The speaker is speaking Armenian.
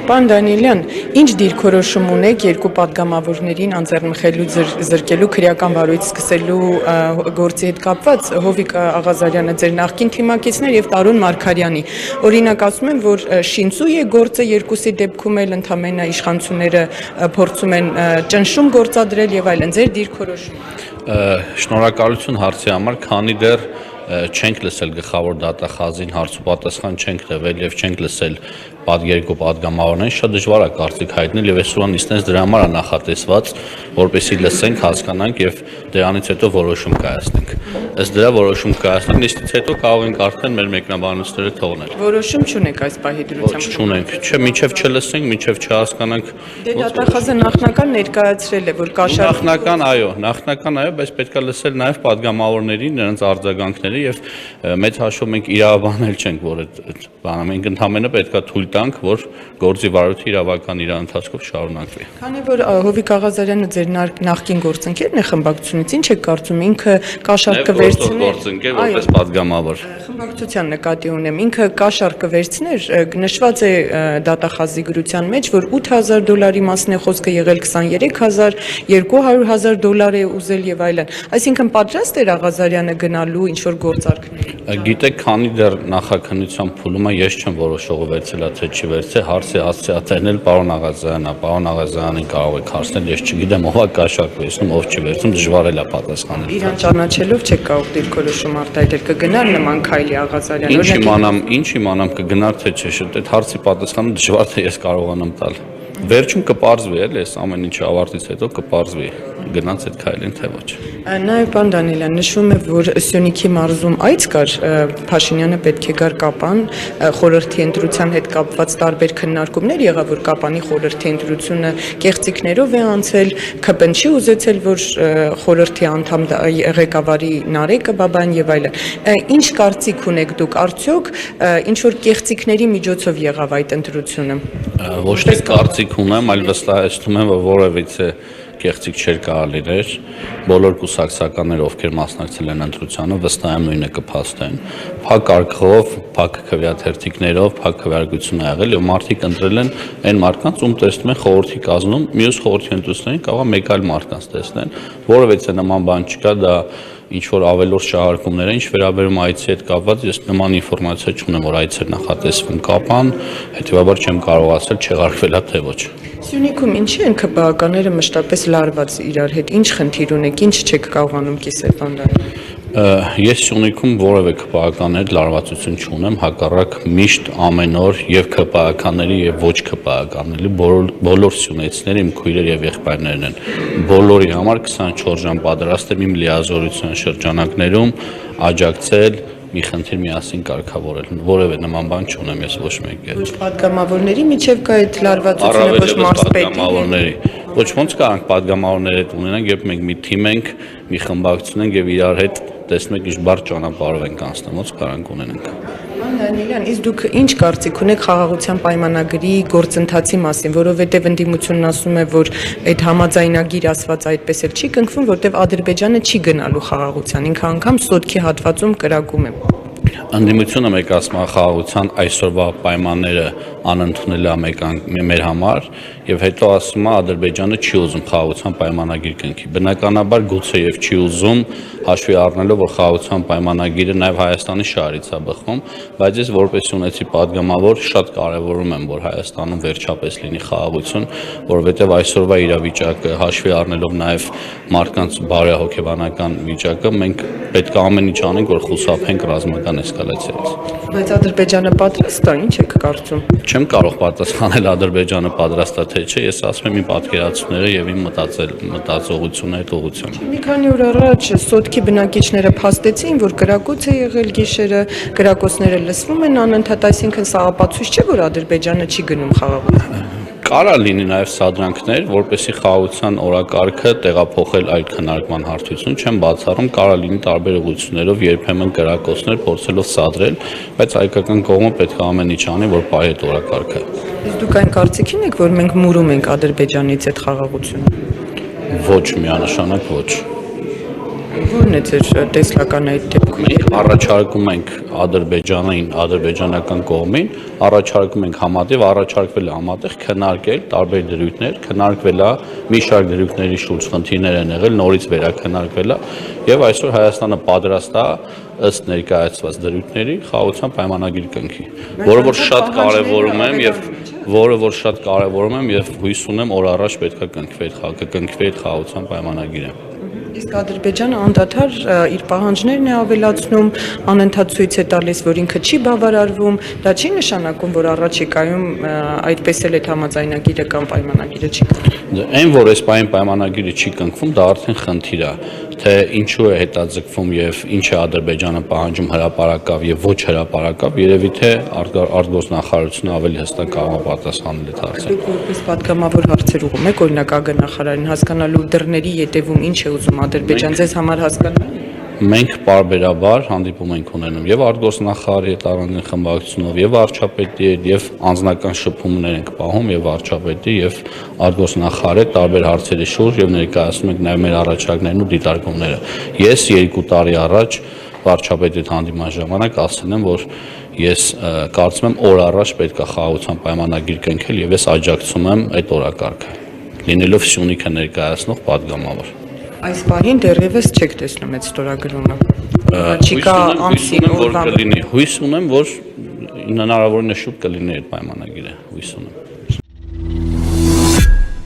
Պարոն Դանիելյան, ինչ դիրքորոշում ունեք երկու պատգամավորներին անձեռնմխելու զրկելու քրեական վարույթ սկսելու գործի հետ կապված Հովիկ Աղազարյանը ձեր նախկին թիմակիցներ եւ Տարոն Մարգարյանի։ Օրինակ ասում են, որ շինծու է գործը երկուսի դեպքում էլ ընդամենը իշխանությունները փորձում են ճնշում գործադրել եւ այլն։ Ձեր դիրքորոշումը։ Շնորհակալություն հարցի համար, քանի դեռ չենք լսել գլխավոր դատախազին, հարցուպատասխան չենք տվել եւ չենք լսել երկու պատգամավորներին, շատ դժվար է կարծիք հայտնել եւ այսօր նիստից դրա համար է նախատեսված, որպեսզի լսենք, հասկանանք եւ դրանից հետո որոշում կայացնենք։ Ըստ դրա որոշում կայացնենք, նիստից հետո կարող ենք արդեն մեր մեկնաբանությունները թողնել։ Որոշում չունեք այս պահի դրությամբ։ Ոչ, չունենք, չէ, մինչեւ չլսենք, մինչեւ չհասկանանք։ Դե դատախազը նախնական ներկայացրել է, որ Նախնական, այո, բայց պետք է լսել նաեւ պատգամավորներին, նրանց արձագանքները եւ մեծ հաշվով մենք իրավաբանել չենք, որ այդ բանը մենք ընդհանրապես պետք է թույլ տանք, որ գործի վարույթը իրավական իր ընթացքով շարունակվի։ Քանի որ Հովիկ Աղազարյանը ձեր նախկին գործընկերն է խմբակցությունից, ինչ եք կարծում, ինքը կաշառք կվերցներ։ Գործընկեր որպես պատգամավոր։ Խմբակցության նկատի ունեմ, ինքը կաշառք կվերցներ, նշված է դատախազի գրության մեջ, որ $8,000 մասն է խոսքը եղել 23,000, $200,000 է ուզել եւ այլն։ Այսինքն պատրաստ էր Աղազարյանը գնալու ինչ որ գործարքներ։ Գիտեք, քանի դեռ նախաքննության փուլում է, ես չեմ որոշողը վերցելա թե չի վերցել, հարցի հասցեատերն էլ պարոն Աղազարյանն է, պարոն Աղազարյանին կարող եք հարցնել, ես չգիտեմ ով է կաշառք վերցնում, ով չի վերցնում, դժվար է պատասխանել։ Իրան ճանաչելով չեք կարող դիրքորոշում արտահայտել, կգնար նման քայլի Աղազարյանը։ Ինչ իմանամ կգնար թե չէ, այդ հարցի պատասխանը դժվար թե ես կարողանամ տալ։ Վերջում կպարզվի, էլի, այս ամեն ինչի ավարտից հետո կպարզվի գնաց այդ քայլին թե ոչ։ Նաեւ պարոն Դանիելյան նշվում է, որ Սյունիքի մարզում այց կար, Փաշինյանը պետք է գար Կապան, խորհրդի ընտրության հետ կապված տարբեր քննարկումներ եղավ, որ Կապանի խորհրդի ընտրությունը կեղծիքներով է անցել, ՔՊ-ն չի ուզեցել, որ խորհրդի անդամ ղեկավարի Նարեկը Բաբայան եւ այլն։ Ինչ կարծիք ունեք դուք, արդյոք ինչ որ կեղծիքների միջոցով եղավ այդ ընտրությունը։ Ոչ թե կարծիք ունեմ, այլ վստահեցնում եմ, որ որևիցե կեղծիք չէր կարող լինել, բոլոր կուսակցականները, ովքեր մասնակցել են ընտրությանը, վստահ եմ նույնը կփաստեն։ Փակ արկղով, փակ քվեաթերթիկներով, փակ քվեարկություն ա եղել եւ մարդիկ ընտրել են այն մարդկանց, ում տեսնում են խորհրդի կազմում, մյուս խորհրդի ընտրություններին կարող է մեկ այլ մարդկանց տեսնեն, որովհետեւ նման բան չկա, դա ինչ որ ավելորդ շահարկումներ են, ինչ վերաբերում այցի հետ կապված, ես նման ինֆորմացիա չունեմ, որ այցեր նախատեսվում Կապան, հետեւաբար չեմ կարող ասել չեղարկվել է թե ոչ։ Սյունիքում ինչի են ԿՊԱ-ականները մշտապես լարված իրար հետ, ինչ խնդիր ունեք, ինչ չեք կարողանում կիսել բանդան։ Ես Սյունիքում որևէ ԿՊԱ-ական հետ լարվածություն չունեմ, հակառակ միշտ ամեն օր եւ ԿՊԱ-ականների եւ ոչ ԿՊԱ-ականների բոլոր սյունեցիները իմ քույրեր եւ եղբայրներն են։ Բոլորի համար 24 ժամ պատրաստ եմ իմ լիազորության շրջանակներում աջակցել մի խնդիր միասին կարգավորել։ Որևէ նման բան չունեմ ես ոչ մեկի հետ։ Ոչ պատգամավորների միջև կա այդ լարվածությունը, ոչ մարզպետի։ Ոչ ոնց կարանք պատգամավորների հետ ունենանք, երբ մենք մի թիմ ենք, մի խմբակցություն ենք եւ իրար հետ տեսնում եք ինչ բարձ ճանապարհով ենք անցնում, ոնց կարանք ունենանք։ Դանիելյան, իսկ դուք ինչ կարծիք ունեք խաղաղության պայմանագրի գործընթացի մասին, որովհետև ընդդիմությունն ասում է, որ այդ համաձայնագիր ասված այդպես էլ չի կնքվում, որտեղ Ադրբեջանը չի գնալու խաղաղության, ինքը անգամ Սոտքի հատվածում կրակում է։ Ընդդիմությունը մեկ ասում է խաղաղության այսօրվա պայմանները անընդունել է մեր համար եւ հետո ասում է Ադրբեջանը չի ուզում խաղաղության պայմանագիր կնքի։ Բնականաբար գուցե եւ չի ուզում հաշվի առնելով որ խաղաղության պայմանագիրը նաեւ Հայաստանի շահերից է բխում, բայց ես որպես ունեցի падգամավոր շատ կարեւորում եմ որ Հայաստանում վերջապես լինի խաղաղություն, որովհետեւ այսօրվա իրավիճակը հաշվի առնելով նաեւ մարդկանց բարեհոգեբանական վիճակը մենք պետք է ամեն ինչ անենք որ խուսափենք ռազմական էսկալացիայից։ Բայց Ադրբեջանը պատրաստ է, ինչ եք կարծում։ Չեմ կարող պատասխանել Ադրբեջանը պատրաստ է թե չէ, ես ասում եմ իմ պատկերացումները եւ իմ մտածողությունները այդ ուղղությամբ։ Մի քանի օր առաջ Սոտքի բնակիչները փաստեցին, որ կրակոց է եղել գիշերը, կրակոցները լսվում են անընդհատ, այսինքն սա ապացույց չէ, որ Ադրբեջանը չի գնում խաղաղություն։ Կարա լինի նաև սադրանքներ, որպեսզի խաղաղության օրակարգը տեղափոխել այլ քննարկման հարթություն, չեմ բացառում, կարա լինի տարբեր ուղղություններով երբեմն կրակոցներ փորձելով սադրել, բայց հայկական կողմը պետք է ամեն ինչ անի, որ պահի այդ օրակարգը։ Իսկ դուք այն կարծիքին եք, որ մենք մուրում ենք Ադրբեջանից այդ խաղաղությունը։ Ոչ, միանշանակ ոչ։ Որն է ձեր տեսլականը այդ դեպքում։ Մենք առաջարկում ենք Ադրբեջանին, ադրբեջանական կողմին, առաջարկում ենք համատեղ, առաջարկվել է համատեղ քննարկել տարբեր դրույթներ, քննարկվել է մի շարք դրույթների շուրջ խնդիրներ են եղել, նորից վերաքննարկվել է եւ այսօր Հայաստանը պատրաստ է ըստ ներկայացված դրույթների խաղաղության պայմանագիր կնքի, որը որ շատ կարևորում եմ եւ հույս ունեմ օր առաջ պետք է կնքվի այդ խաղաղության պայմանագիրը։ Իսկ Ադրբեջանը անդադար իր պահանջներն է ավելացնում, անընդհատ ցույց է տալիս, որ ինքը չի բավարարվում, դա չի նշանակում, որ առաջիկայում այդպես էլ այդ համաձայնագիրը կամ պայմանագիրը չի կնքվում։ Այն, որ այս պայմանագիրը չի կնքվում, դա արդեն խնդիր է, թե ինչու է հետաձգվում եւ ինչ է Ադրբեջանը պահանջում հրապարակավ եւ ոչ հրապարակավ, երևի թե արտգործնախարարությունը ավելի հստակ կարող է պատասխանել այդ հարցին։ Դուք որպես պատգամավոր հարցեր ուղղում եք օրինակ ԱԳ-նախարարին հասկանալու դռների ետևում ինչ է ուզում Ադրբեջան, ձեզ համար հասկանալի է։ Մենք պարբերաբար հանդիպում ենք ունենում եւ արտգործնախարարի հետ առանձին խմբակցությունով եւ վարչապետի հետ եւ անձնական շփումներ ենք պահում եւ վարչապետի եւ արտգործնախարարի հետ տարբեր հարցերի շուրջ եւ ներկայացնում ենք նաեւ մեր առաջարկներն ու դիտարկումները։ Ես 2 տարի առաջ վարչապետի հետ հանդիպման ժամանակ ասել եմ, որ ես կարծում եմ օր առաջ պետք է խաղաղության պայմանագիր կնքել եւ ես աջակցում եմ այդ օրակարգը, լինելով Սյունիքը ներկայացնող պատգամավոր։ Այս պահին դեռևս չեք տեսնում այդ ստորագրումը։ Չիկա ամսին օրվա հույս ունեմ, որ հնարավորինս շուտ կլինի այդ պայմանագիրը, հույս ունեմ։